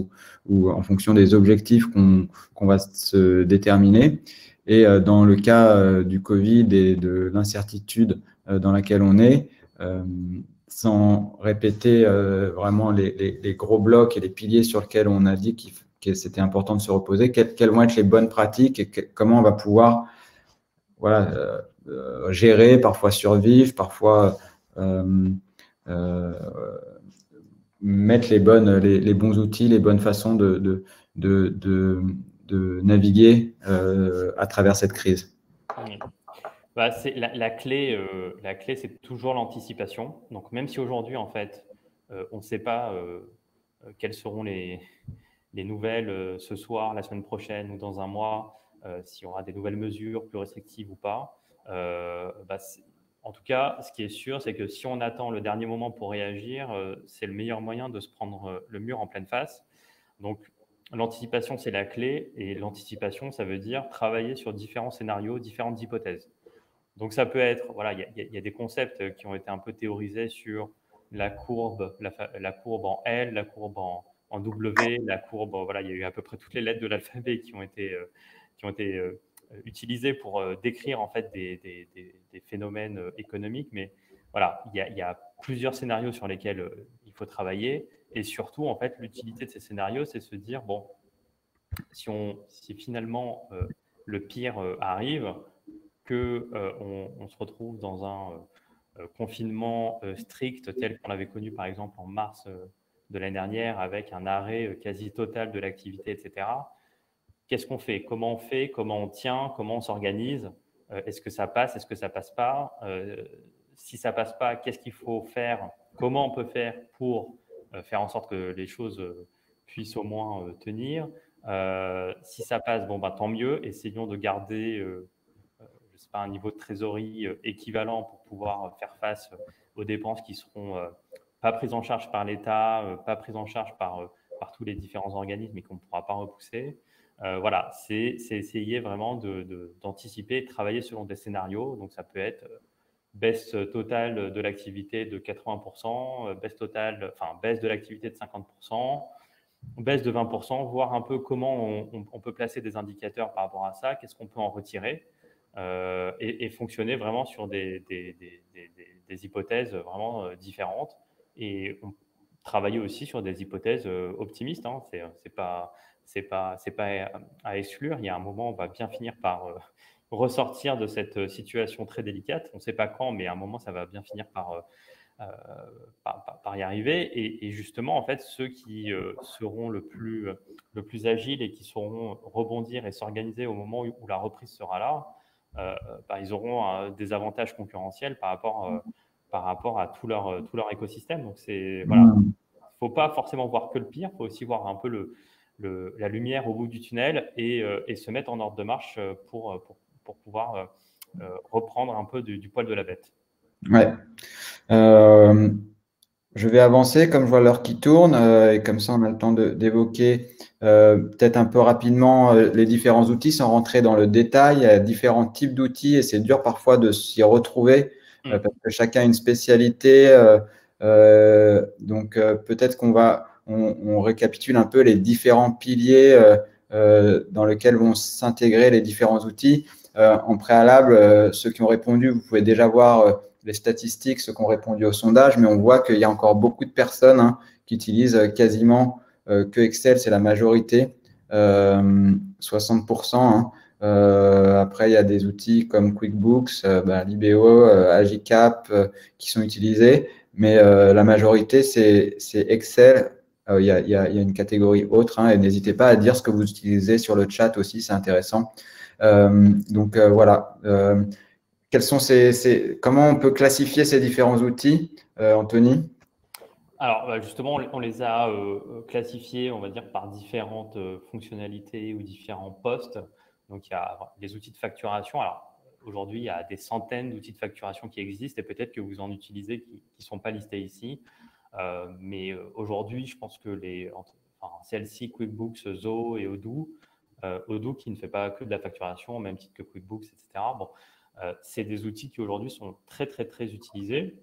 ou en fonction des objectifs qu'on va se déterminer. Et dans le cas du Covid et de l'incertitude dans laquelle on est, sans répéter vraiment les gros blocs et les piliers sur lesquels on a dit que c'était important de se reposer, quelles vont être les bonnes pratiques et comment on va pouvoir gérer, parfois survivre, parfois mettre les bons outils, les bonnes façons de naviguer à travers cette crise. La clé, c'est toujours l'anticipation. Donc, même si aujourd'hui, en fait, on ne sait pas quelles seront les nouvelles ce soir, la semaine prochaine ou dans un mois, s'il y aura des nouvelles mesures plus restrictives ou pas. En tout cas, ce qui est sûr, c'est que si on attend le dernier moment pour réagir, c'est le meilleur moyen de se prendre le mur en pleine face. Donc, l'anticipation, c'est la clé. Et l'anticipation, ça veut dire travailler sur différents scénarios, différentes hypothèses. Donc, ça peut être, il y a des concepts qui ont été un peu théorisés sur la courbe en L, la courbe en W, la courbe, il y a eu à peu près toutes les lettres de l'alphabet qui ont été utilisées pour décrire en fait des phénomènes économiques. Mais voilà, il y a plusieurs scénarios sur lesquels il faut travailler. Et surtout, en fait, l'utilité de ces scénarios, c'est se dire, bon, si finalement le pire arrive, qu'on se retrouve dans un confinement strict tel qu'on l'avait connu par exemple en mars de l'année dernière avec un arrêt quasi total de l'activité, etc. Qu'est-ce qu'on fait? Comment on fait? Comment on tient? Comment on s'organise? Est-ce que ça passe? Est-ce que ça passe pas? Si ça passe pas, qu'est-ce qu'il faut faire? Comment on peut faire pour faire en sorte que les choses puissent au moins tenir? Si ça passe, tant mieux. Essayons de garder un niveau de trésorerie équivalent pour pouvoir faire face aux dépenses qui seront pas prises en charge par l'État, pas prises en charge par tous les différents organismes et qu'on ne pourra pas repousser. C'est essayer vraiment d'anticiper, de travailler selon des scénarios. Donc, ça peut être baisse totale de l'activité de 80%, baisse de l'activité de 50%, baisse de 20%, voir un peu comment on peut placer des indicateurs par rapport à ça, qu'est-ce qu'on peut en retirer. Et fonctionner vraiment sur des hypothèses vraiment différentes et travailler aussi sur des hypothèses optimistes. Hein. C'est pas à exclure. Il y a un moment, on va bien finir par ressortir de cette situation très délicate. On ne sait pas quand, mais à un moment, ça va bien finir par par y arriver. Et justement, en fait, ceux qui seront le plus agiles et qui sauront rebondir et s'organiser au moment où la reprise sera là, ils auront des avantages concurrentiels par rapport à tout leur écosystème. Donc, voilà, il ne faut pas forcément voir que le pire, il faut aussi voir un peu la lumière au bout du tunnel et se mettre en ordre de marche pour pouvoir reprendre un peu du poil de la bête. Ouais. Je vais avancer comme je vois l'heure qui tourne et comme ça on a le temps d'évoquer peut-être un peu rapidement les différents outils sans rentrer dans le détail. Il y a différents types d'outils et c'est dur parfois de s'y retrouver parce que chacun a une spécialité. Donc peut-être on récapitule un peu les différents piliers dans lesquels vont s'intégrer les différents outils. En préalable, ceux qui ont répondu, vous pouvez déjà voir les statistiques, ceux qui ont répondu au sondage, mais on voit qu'il y a encore beaucoup de personnes qui utilisent quasiment que Excel, c'est la majorité, 60%. Après, il y a des outils comme QuickBooks, Libéo, Agicap qui sont utilisés, mais la majorité, c'est Excel. Il y a une catégorie autre, et n'hésitez pas à dire ce que vous utilisez sur le chat aussi, c'est intéressant. Donc voilà. Comment on peut classifier ces différents outils, Anthony? Alors, justement, on les a classifiés, on va dire, par différentes fonctionnalités ou différents postes. Donc, il y a des outils de facturation. Alors, aujourd'hui, il y a des centaines d'outils de facturation qui existent et peut-être que vous en utilisez qui ne sont pas listés ici. Mais aujourd'hui, je pense que CLC, QuickBooks, Zoho et Odoo, Odoo qui ne fait pas que de la facturation, au même titre que QuickBooks, etc. Bon, c'est des outils qui aujourd'hui sont très, très, très utilisés.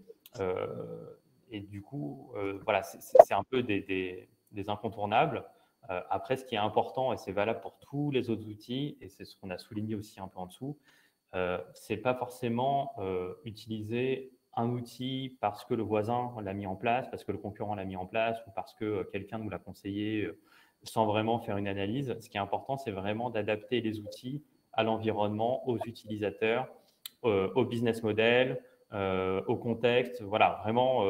Et du coup, voilà, c'est un peu des incontournables. Après, ce qui est important, et c'est valable pour tous les autres outils, et c'est ce qu'on a souligné aussi un peu en dessous, c'est pas forcément utiliser un outil parce que le voisin l'a mis en place, parce que le concurrent l'a mis en place, ou parce que quelqu'un nous l'a conseillé sans vraiment faire une analyse. Ce qui est important, c'est vraiment d'adapter les outils à l'environnement, aux utilisateurs, au business model, au contexte. Voilà, vraiment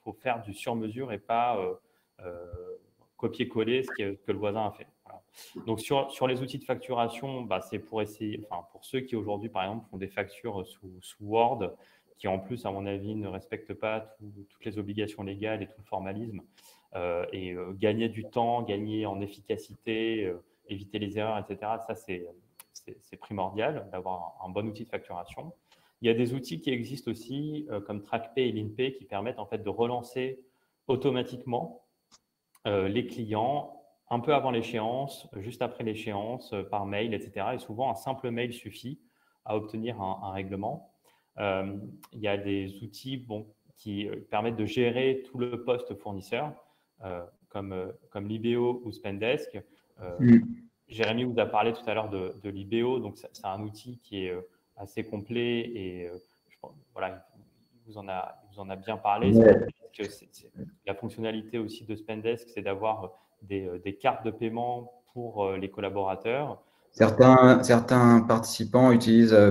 faut faire du sur-mesure et pas copier-coller ce que le voisin a fait. Voilà. Donc, sur les outils de facturation, c'est pour ceux qui aujourd'hui, par exemple, font des factures sous Word, qui en plus, à mon avis, ne respectent pas toutes les obligations légales et tout le formalisme, et gagner du temps, gagner en efficacité, éviter les erreurs, etc. Ça, c'est primordial d'avoir un bon outil de facturation. Il y a des outils qui existent aussi, comme TrackPay et LinPay, qui permettent en fait de relancer automatiquement les clients un peu avant l'échéance, juste après l'échéance, par mail, etc. Et souvent, un simple mail suffit à obtenir un règlement. Il y a des outils qui permettent de gérer tout le poste fournisseur, comme Libéo ou Spendesk. Jérémy vous a parlé tout à l'heure de Libéo, donc c'est un outil qui est assez complet et voilà, il vous en a bien parlé. La fonctionnalité aussi de Spendesk, c'est d'avoir des cartes de paiement pour les collaborateurs. Certains participants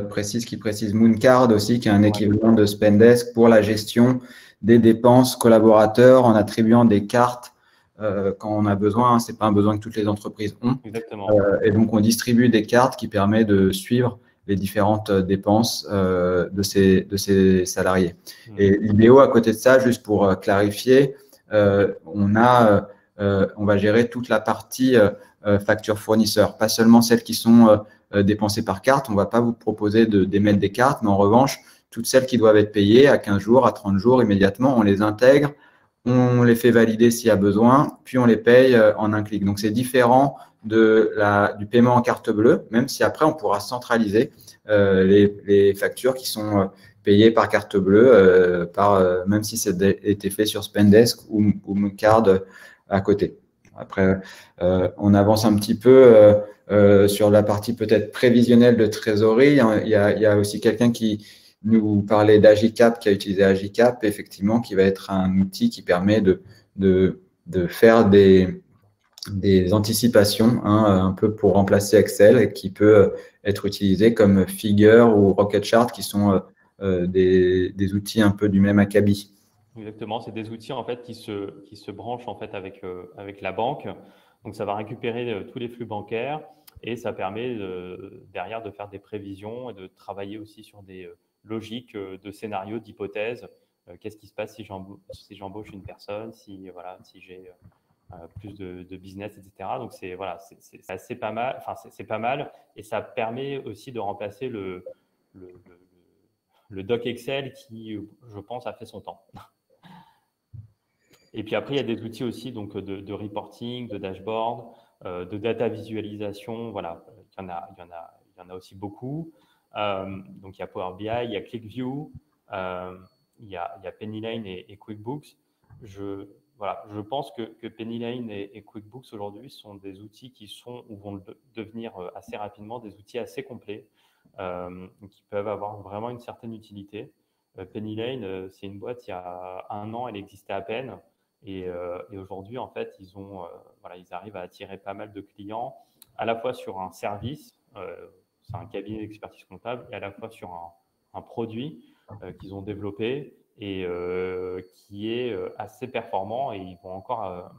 précisent Mooncard aussi, qui est un équivalent de Spendesk pour la gestion des dépenses collaborateurs en attribuant des cartes quand on a besoin. Ce n'est pas un besoin que toutes les entreprises ont. Exactement. Et donc, on distribue des cartes qui permettent de suivre les différentes dépenses de ces salariés. Et Libéo, à côté de ça, juste pour clarifier, on va gérer toute la partie factures fournisseurs, pas seulement celles qui sont dépensées par carte. On ne va pas vous proposer d'émettre des cartes, mais en revanche, toutes celles qui doivent être payées à 15 jours, à 30 jours, immédiatement, on les intègre, on les fait valider s'il y a besoin, puis on les paye en un clic. Donc, c'est différent du paiement en carte bleue, même si après, on pourra centraliser les factures qui sont payées par carte bleue, même si c'est été fait sur Spendesk ou Mooncard à côté. Après, on avance un petit peu sur la partie peut-être prévisionnelle de trésorerie. Il y a aussi quelqu'un qui nous parlait d'Agicap, qui a utilisé Agicap, effectivement, qui va être un outil qui permet de faire des anticipations, un peu pour remplacer Excel, et qui peut être utilisé comme Figure ou Rocket Chart, qui sont des outils un peu du même acabit. Exactement, c'est des outils en fait qui se branchent en fait avec la banque. Donc ça va récupérer tous les flux bancaires et ça permet derrière de faire des prévisions et de travailler aussi sur des logiques de scénarios, d'hypothèses. Qu'est-ce qui se passe si j'embauche une personne, si j'ai plus de business, etc. Donc c'est assez pas mal. Enfin c'est pas mal et ça permet aussi de remplacer le, le doc Excel qui, je pense, a fait son temps. Et puis après, il y a des outils aussi donc, de reporting, de dashboard, de data visualisation. Voilà, il y en a aussi beaucoup. Donc, il y a Power BI, il y a ClickView, il y a Pennylane et QuickBooks. Je pense que Pennylane et QuickBooks aujourd'hui sont des outils qui sont ou vont devenir assez rapidement des outils assez complets qui peuvent avoir vraiment une certaine utilité. Pennylane, c'est une boîte, il y a 1 an, elle existait à peine. Et aujourd'hui, en fait, ils arrivent à attirer pas mal de clients, à la fois sur un service, c'est un cabinet d'expertise comptable, et à la fois sur un produit qu'ils ont développé et qui est assez performant. Et ils vont encore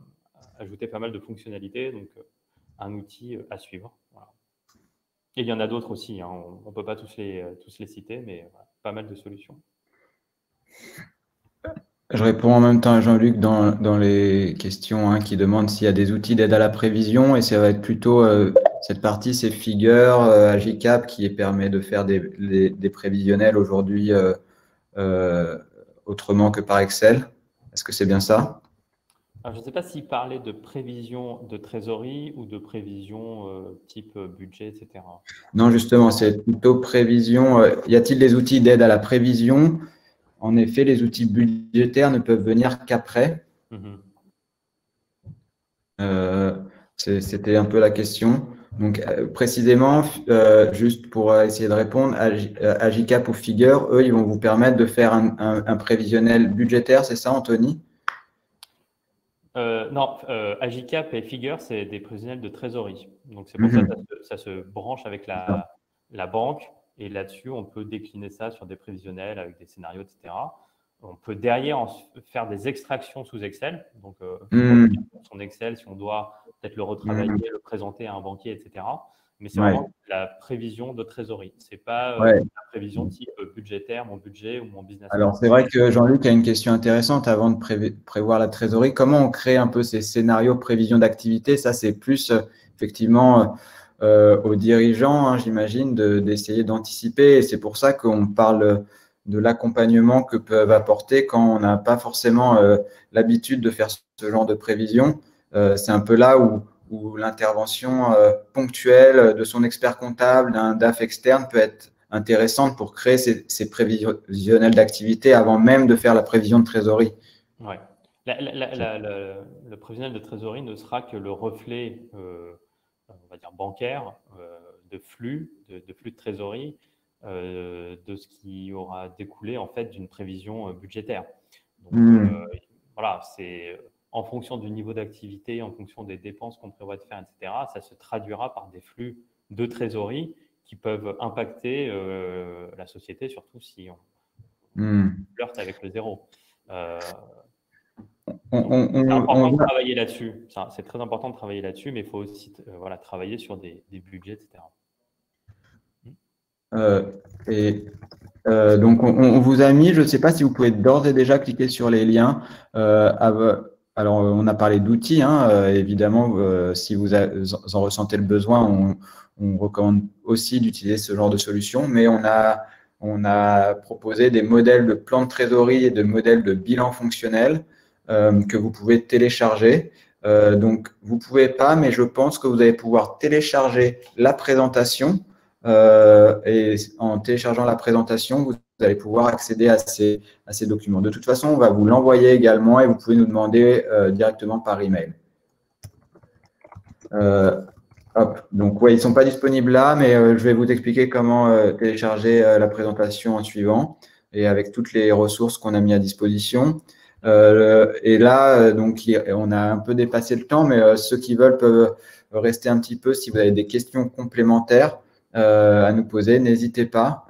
ajouter pas mal de fonctionnalités, donc un outil à suivre. Voilà. Et il y en a d'autres aussi, hein. On ne peut pas tous les citer, mais voilà, pas mal de solutions. Je réponds en même temps à Jean-Luc dans les questions qui demandent s'il y a des outils d'aide à la prévision, et ça va être plutôt cette partie, c'est Figure, Agicap qui permet de faire des prévisionnels aujourd'hui autrement que par Excel. Est-ce que c'est bien ça? Alors, je ne sais pas s'il parlait de prévision de trésorerie ou de prévision type budget, etc. Non, justement, c'est plutôt prévision. Y a-t-il des outils d'aide à la prévision? En effet, les outils budgétaires ne peuvent venir qu'après. C'était un peu la question. Donc, précisément, juste pour essayer de répondre, Agicap ou Figure, eux, ils vont vous permettre de faire un prévisionnel budgétaire, c'est ça, Anthony? Non, Agicap et Figure, c'est des prévisionnels de trésorerie. Donc, c'est pour ça que ça se branche avec la banque. Et là-dessus, on peut décliner ça sur des prévisionnels avec des scénarios, etc. On peut derrière faire des extractions sous Excel. Donc, son Excel, si on doit peut-être le retravailler, le présenter à un banquier, etc. Mais c'est vraiment la prévision de trésorerie. Ce n'est pas la prévision type budgétaire, mon budget ou mon business plan. Alors, c'est vrai que Jean-Luc a une question intéressante avant de prévoir la trésorerie. Comment on crée un peu ces scénarios prévision d'activité? Ça, c'est plus effectivement aux dirigeants, j'imagine, d'essayer d'anticiper. Et c'est pour ça qu'on parle de l'accompagnement que peuvent apporter quand on n'a pas forcément l'habitude de faire ce genre de prévision. C'est un peu là où l'intervention ponctuelle de son expert comptable, d'un DAF externe peut être intéressante pour créer ces prévisionnels d'activité avant même de faire la prévision de trésorerie. Ouais. Le prévisionnel de trésorerie ne sera que le reflet, on va dire bancaire, de flux de trésorerie, de ce qui aura découlé en fait d'une prévision budgétaire. Donc voilà, c'est en fonction du niveau d'activité, en fonction des dépenses qu'on prévoit de faire, etc. Ça se traduira par des flux de trésorerie qui peuvent impacter la société, surtout si on flirte avec le zéro. C'est important de travailler là-dessus. C'est très important de travailler là-dessus, mais il faut aussi travailler sur des budgets, etc. Donc, on vous a mis, je ne sais pas si vous pouvez d'ores et déjà cliquer sur les liens. Alors, on a parlé d'outils, évidemment, si vous en ressentez le besoin, on recommande aussi d'utiliser ce genre de solution, mais on a proposé des modèles de plan de trésorerie et de modèles de bilan fonctionnel que vous pouvez télécharger. Donc, vous ne pouvez pas, mais je pense que vous allez pouvoir télécharger la présentation. Et en téléchargeant la présentation, vous allez pouvoir accéder à ces documents. De toute façon, on va vous l'envoyer également et vous pouvez nous demander directement par email. Donc, ils ne sont pas disponibles là, mais je vais vous expliquer comment télécharger la présentation en suivant et avec toutes les ressources qu'on a mis à disposition. Et là, donc, on a un peu dépassé le temps, mais ceux qui veulent peuvent rester un petit peu si vous avez des questions complémentaires à nous poser, n'hésitez pas.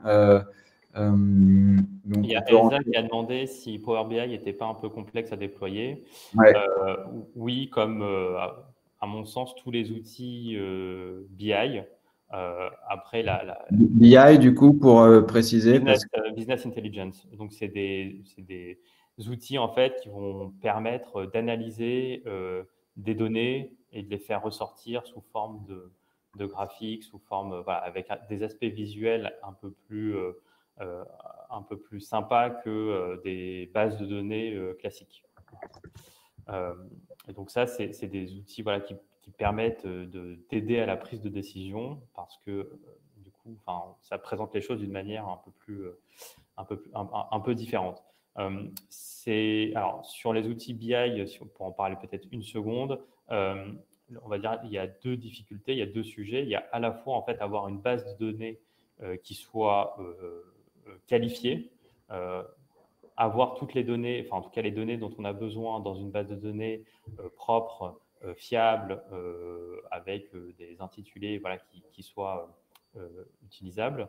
Il y a Elsa qui a demandé si Power BI n'était pas un peu complexe à déployer. Ouais. Oui, comme à mon sens, tous les outils BI. Après, BI, du coup, pour préciser. Business Intelligence. Donc, c'est des outils en fait qui vont permettre d'analyser des données et de les faire ressortir sous forme de graphiques, sous forme, voilà, avec des aspects visuels un peu plus sympa que des bases de données classiques. Et donc ça, c'est des outils, voilà, qui permettent d'aider à la prise de décision parce que du coup, ça présente les choses d'une manière un peu différente. Alors, sur les outils BI, pour en parler peut-être une seconde, on va dire il y a deux difficultés, il y a deux sujets. Il y a à la fois en fait avoir une base de données qui soit qualifiée, avoir toutes les données, enfin en tout cas les données dont on a besoin dans une base de données propre, fiable, avec des intitulés, voilà, qui soient utilisables.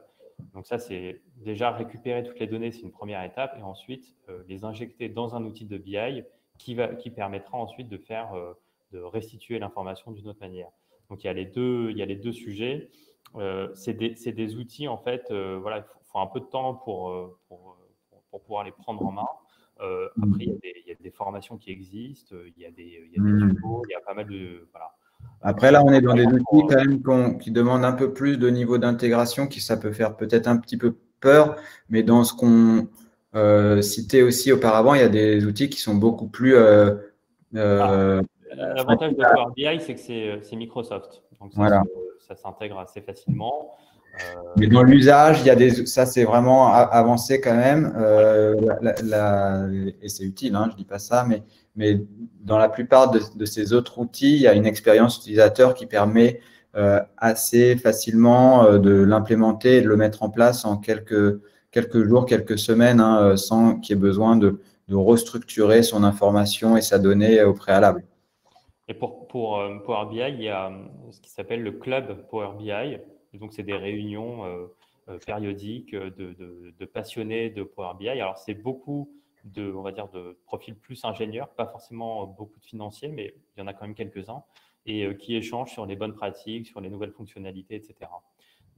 Donc ça, c'est déjà récupérer toutes les données, c'est une première étape, et ensuite les injecter dans un outil de BI qui permettra ensuite de restituer l'information d'une autre manière. Donc il y a les deux sujets. C'est des outils en fait, voilà, il faut un peu de temps pour pouvoir les prendre en main. Après, il y a des formations qui existent, il y a des tutos, il y a pas mal de… Voilà. Après, là, on est dans des outils quand même qui demandent un peu plus de niveau d'intégration, ça peut faire peut-être un petit peu peur, mais dans ce qu'on citait aussi auparavant, il y a des outils qui sont beaucoup plus… L'avantage de Power BI, c'est que c'est Microsoft. Donc, ça s'intègre assez facilement. Mais dans l'usage, ça c'est vraiment avancé quand même, et c'est utile, hein, je ne dis pas ça, mais dans la plupart de ces autres outils, il y a une expérience utilisateur qui permet assez facilement de l'implémenter et de le mettre en place en quelques jours, quelques semaines, hein, sans qu'il y ait besoin de restructurer son information et sa donnée au préalable. Et pour Power BI, il y a ce qui s'appelle le club Power BI. Et donc, c'est des réunions périodiques de passionnés de Power BI. Alors, c'est beaucoup on va dire, de profils plus ingénieurs, pas forcément beaucoup de financiers, mais il y en a quand même quelques-uns, et qui échangent sur les bonnes pratiques, sur les nouvelles fonctionnalités, etc.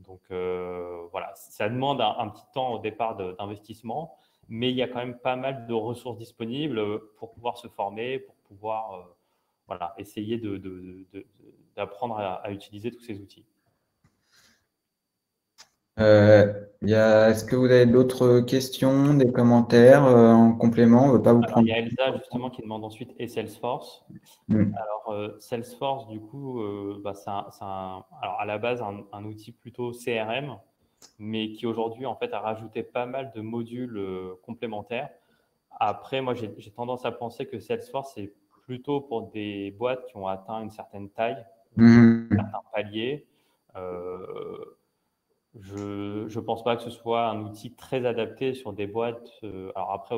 Donc, voilà, ça demande un petit temps au départ d'investissement, mais il y a quand même pas mal de ressources disponibles pour pouvoir se former, pour pouvoir… voilà, essayer d'apprendre à utiliser tous ces outils. Est-ce que vous avez d'autres questions, des commentaires en complément? On ne veut pas vous prendre… Il y a Elsa justement qui demande ensuite et Salesforce. Alors, Salesforce, du coup, c'est alors à la base un outil plutôt CRM, mais qui aujourd'hui en fait a rajouté pas mal de modules complémentaires. Après, moi, j'ai tendance à penser que Salesforce, c'est plutôt pour des boîtes qui ont atteint une certaine taille, un certain palier. Je ne pense pas que ce soit un outil très adapté sur des boîtes. Alors après,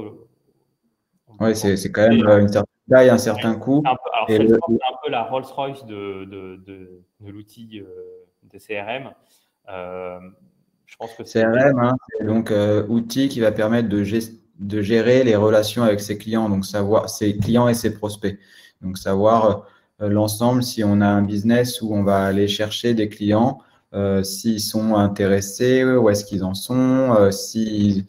oui, c'est quand même une certaine taille, un certain coût. Alors, Salesforce, c'est un peu la Rolls-Royce de l'outil de CRM. Je pense que CRM, hein, c'est donc outil qui va permettre de gérer les relations avec ses clients, donc savoir ses clients et ses prospects. Donc savoir l'ensemble, si on a un business où on va aller chercher des clients, s'ils sont intéressés, où est-ce qu'ils en sont, si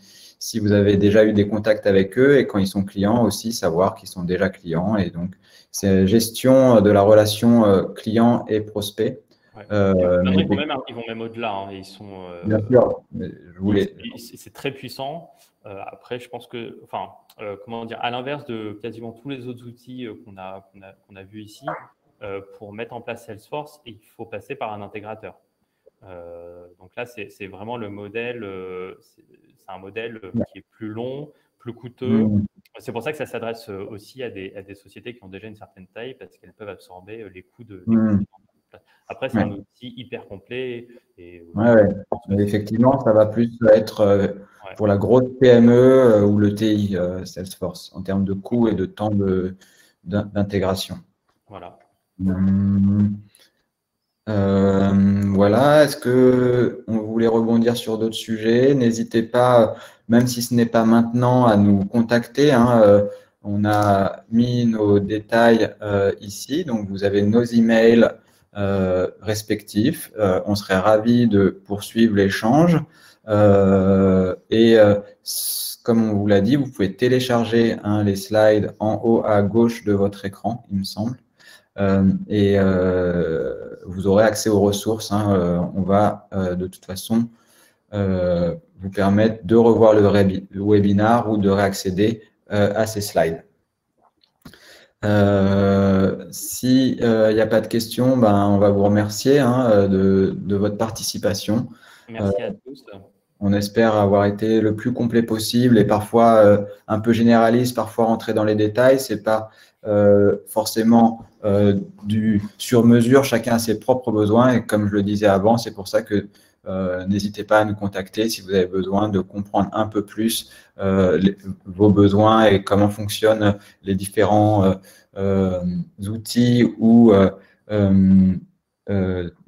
vous avez déjà eu des contacts avec eux et quand ils sont clients aussi, savoir qu'ils sont déjà clients. Et donc, c'est gestion de la relation client et prospect. Ouais. Ils vont même au-delà. Hein. Ils sont, bien sûr, c'est très puissant. Après, je pense que, comment dire, à l'inverse de quasiment tous les autres outils qu'on a vus ici, pour mettre en place Salesforce, il faut passer par un intégrateur. Donc là, c'est vraiment le modèle, c'est un modèle qui est plus long, plus coûteux. C'est pour ça que ça s'adresse aussi à des sociétés qui ont déjà une certaine taille parce qu'elles peuvent absorber les coûts de Après, c'est un outil hyper complet. Effectivement, ça va plus être pour la grosse PME ou le TI, Salesforce, en termes de coûts et de temps d'intégration. Voilà. Voilà, est-ce que on voulait rebondir sur d'autres sujets? N'hésitez pas, même si ce n'est pas maintenant, à nous contacter, hein. On a mis nos détails ici, donc vous avez nos emails respectifs. On serait ravis de poursuivre l'échange. Comme on vous l'a dit, vous pouvez télécharger les slides en haut à gauche de votre écran, il me semble. Vous aurez accès aux ressources, hein. On va de toute façon vous permettre de revoir le webinar ou de réaccéder à ces slides. S'il n'y a pas de questions, on va vous remercier, hein, de votre participation. Merci à tous. On espère avoir été le plus complet possible et parfois un peu généraliste, parfois rentrer dans les détails. Ce n'est pas forcément du sur-mesure, chacun a ses propres besoins et comme je le disais avant, c'est pour ça que n'hésitez pas à nous contacter si vous avez besoin de comprendre un peu plus vos besoins et comment fonctionnent les différents outils ou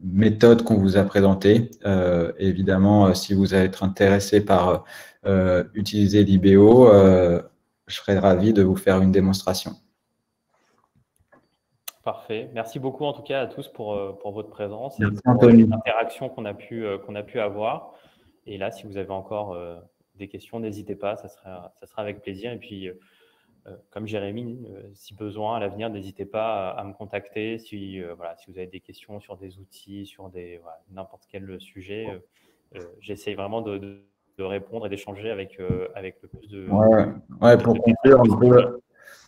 méthodes qu'on vous a présentées. Évidemment, si vous allez être intéressé par utiliser l'IBO, je serais ravi de vous faire une démonstration. Parfait. Merci beaucoup en tout cas à tous pour votre présence et Merci, pour les interactions qu'on a pu avoir. Et là, si vous avez encore des questions, n'hésitez pas, ça sera avec plaisir. Et puis, comme Jérémy, si besoin à l'avenir, n'hésitez pas à me contacter si vous avez des questions sur des outils, sur n'importe quel sujet. J'essaye vraiment de répondre et d'échanger avec le plus de… Ouais, pour conclure un peu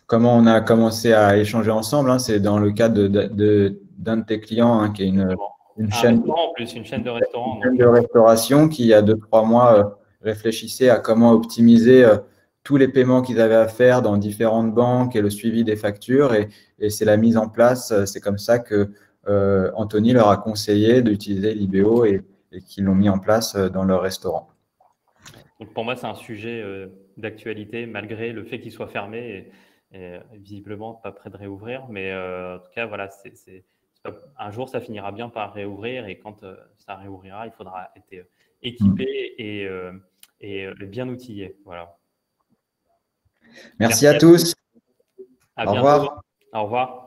comment on a commencé à échanger ensemble, hein, c'est dans le cadre d'un de tes clients, hein, qui est une chaîne, une chaîne de restaurants. Une chaîne de restauration qui, il y a 2-3 mois, réfléchissait à comment optimiser tous les paiements qu'ils avaient à faire dans différentes banques et le suivi des factures. Et c'est la mise en place, c'est comme ça que Anthony leur a conseillé d'utiliser l'IBO et qu'ils l'ont mis en place dans leur restaurant. Donc pour moi, c'est un sujet d'actualité, malgré le fait qu'il soit fermé et visiblement pas prêt de réouvrir. Mais en tout cas, voilà, un jour, ça finira bien par réouvrir. Et quand ça réouvrira, il faudra être équipé et bien outillé. Voilà. Merci à tous. À bientôt. Au revoir.